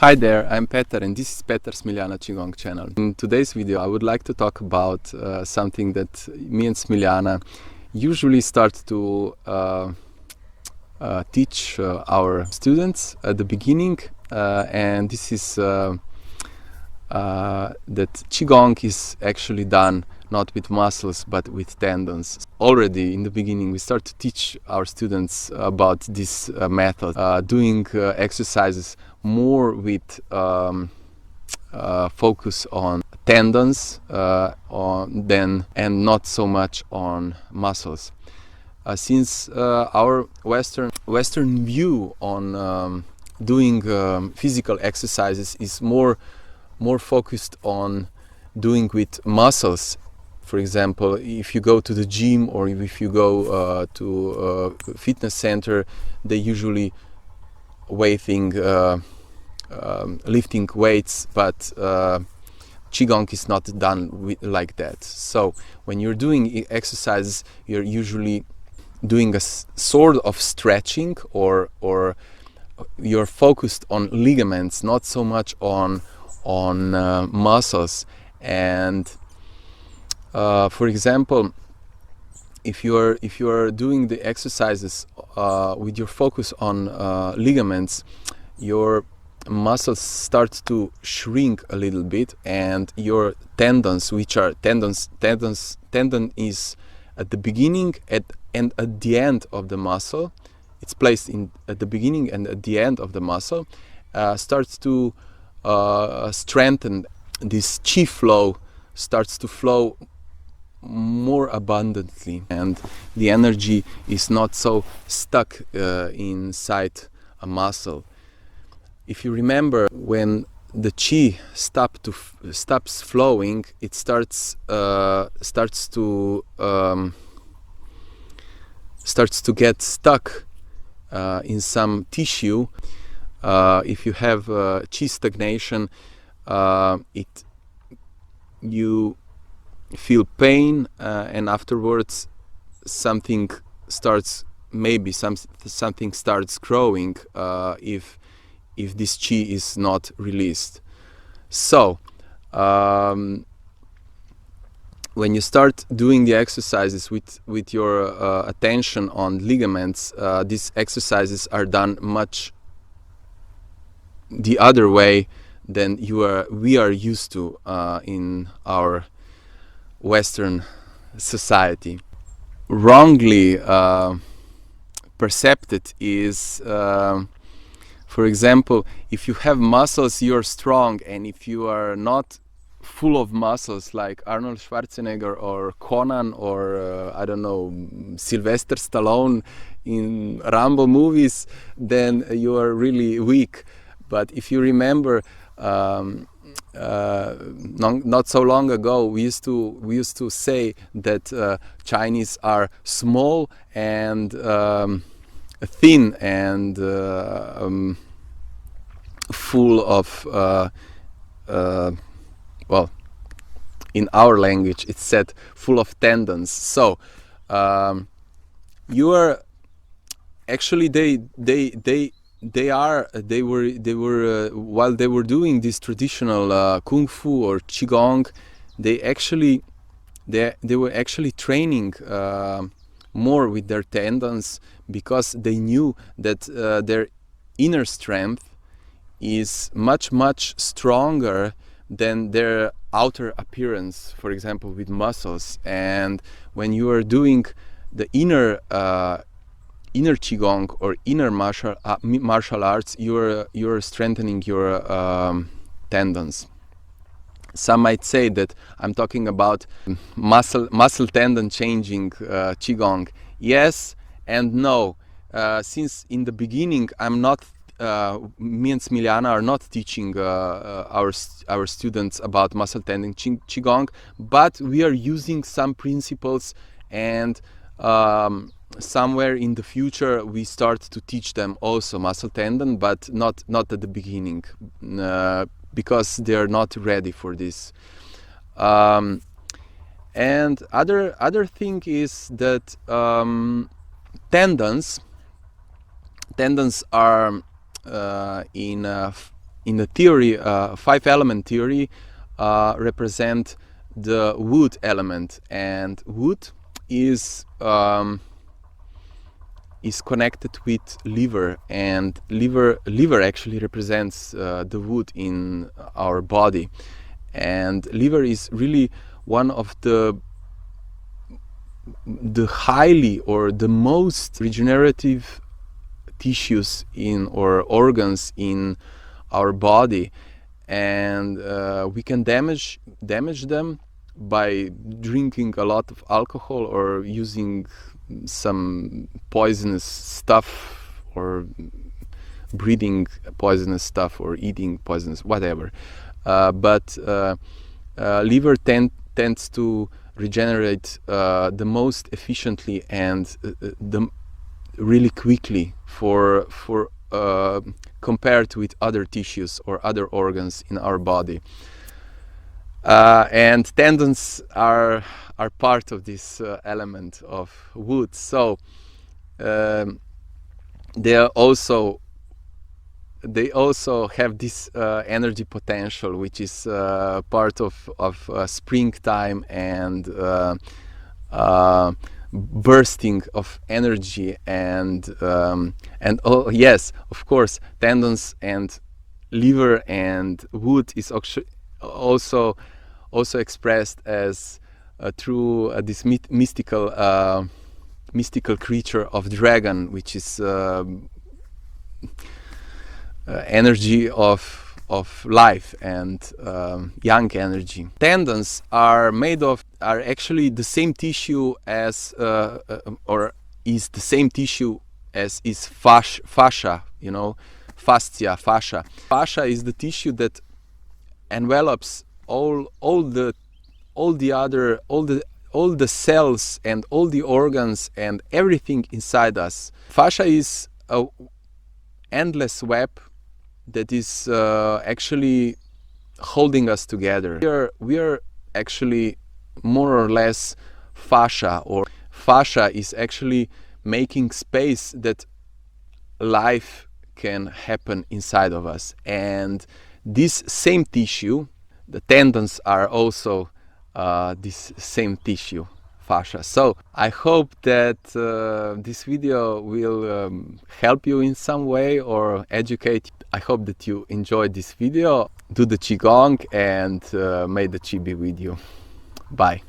Hi there, I'm Petar and this is PetarSmiljana Qigong channel. In today's video I would like to talk about something that me and Smiljana usually start to teach our students at the beginning, and this is that Qigong is actually done not with muscles but with tendons. Already in the beginning we start to teach our students about this method, doing exercises more with focus on tendons and not so much on muscles. Since our Western view on doing physical exercises is more focused on doing with muscles. For example, if you go to the gym or if you go to a fitness center, they usually lifting weights, but Qigong is not done like that. So when you're doing exercises, you're usually doing a sort of stretching, or you're focused on ligaments, not so much on muscles. And for example, if you are doing the exercises with your focus on ligaments, your muscles start to shrink a little bit, and your tendons, which are tendon is at the beginning and at the end of the muscle. It's placed at the beginning and at the end of the muscle. Starts to strengthen. This qi flow starts to flow more abundantly, and the energy is not so stuck inside a muscle. If you remember, when the qi stops flowing, it starts to get stuck in some tissue. If you have qi stagnation, you feel pain, and afterwards something starts growing if this qi is not released. So when you start doing the exercises with your attention on ligaments, these exercises are done much the other way than we are used to in our Western society. Wrongly perceived is, for example, if you have muscles, you're strong, and if you are not full of muscles like Arnold Schwarzenegger or Conan or I don't know, Sylvester Stallone in Rambo movies, then you are really weak. But if you remember, not so long ago, we used to say that Chinese are small and thin and full of well, in our language it's said full of tendons. So you are actually they were while they were doing this traditional kung fu or qigong, they were actually training more with their tendons, because they knew that their inner strength is much stronger than their outer appearance, for example with muscles. And when you are doing the inner qigong or inner martial arts, you're strengthening your tendons. Some might say that I'm talking about muscle tendon changing qigong. Yes and no. Since in the beginning I'm not me and Smiljana are not teaching our students about muscle tendon qigong, but we are using some principles, and somewhere in the future we start to teach them also muscle tendon, but not at the beginning, because they are not ready for this. And other thing is that tendons are in in the theory, 5-element theory, represent the wood element, and wood is connected with liver, and liver actually represents the wood in our body, and liver is really one of the highly or the most regenerative tissues in or organs in our body, and we can damage them by drinking a lot of alcohol or using some poisonous stuff or breathing poisonous stuff or eating poisonous whatever, but liver tends to regenerate the most efficiently and really quickly for compared with other tissues or other organs in our body. And tendons are part of this element of wood, so they also have this energy potential, which is part of springtime and bursting of energy, and oh yes, of course, tendons and liver and wood is also expressed as through this mystical creature of dragon, which is energy of life and young energy. Tendons are actually the same tissue as or is the same tissue as is fascia, you know, fascia. Fascia is the tissue that envelops all the cells and all the organs and everything inside us. Fascia is a endless web that is actually holding us together. We are actually more or less fascia, or fascia is actually making space that life can happen inside of us. And this same tissue, the tendons, are also this same tissue, fascia. So I hope that this video will help you in some way or educate. I hope that you enjoyed this video. Do the Qigong and may the Qi be with you. Bye.